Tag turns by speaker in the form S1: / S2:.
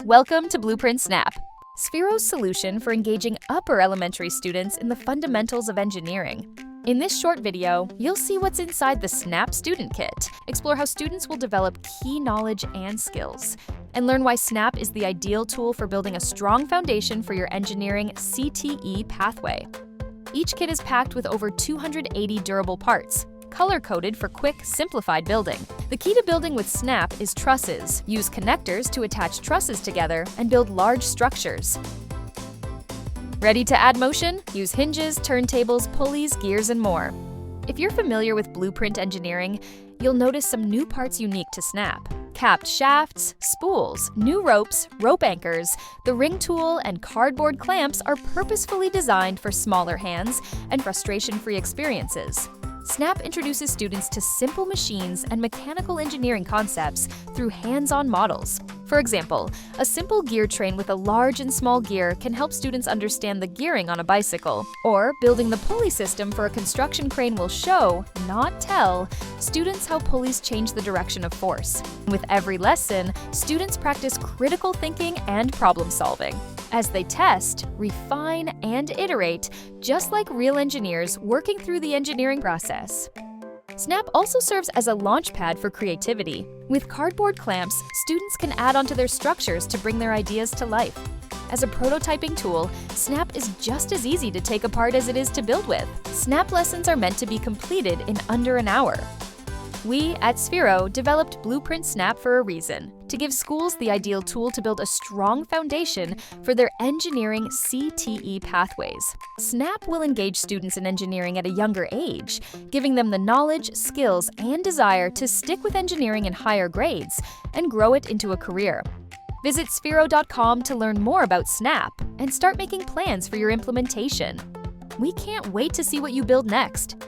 S1: Welcome to Blueprint Snap, Sphero's solution for engaging upper elementary students in the fundamentals of engineering. In this short video, you'll see what's inside the Snap Student Kit, explore how students will develop key knowledge and skills, and learn why Snap is the ideal tool for building a strong foundation for your engineering CTE pathway. Each kit is packed with over 280 durable parts, color-coded for quick, simplified building. The key to building with Snap is trusses. Use connectors to attach trusses together and build large structures. Ready to add motion? Use hinges, turntables, pulleys, gears, and more. If you're familiar with blueprint engineering, you'll notice some new parts unique to Snap. Capped shafts, spools, new ropes, rope anchors, the ring tool, and cardboard clamps are purposefully designed for smaller hands and frustration-free experiences. Snap introduces students to simple machines and mechanical engineering concepts through hands-on models. For example, a simple gear train with a large and small gear can help students understand the gearing on a bicycle, or building the pulley system for a construction crane will show, not tell, students how pulleys change the direction of force. With every lesson, students practice critical thinking and problem solving as they test, refine, and iterate, just like real engineers working through the engineering process. Snap also serves as a launchpad for creativity. With cardboard clamps, students can add onto their structures to bring their ideas to life. As a prototyping tool, Snap is just as easy to take apart as it is to build with. Snap lessons are meant to be completed in under an hour. We at Sphero developed Blueprint Snap for a reason, to give schools the ideal tool to build a strong foundation for their engineering CTE pathways. Snap will engage students in engineering at a younger age, giving them the knowledge, skills, and desire to stick with engineering in higher grades and grow it into a career. Visit Sphero.com to learn more about Snap and start making plans for your implementation. We can't wait to see what you build next.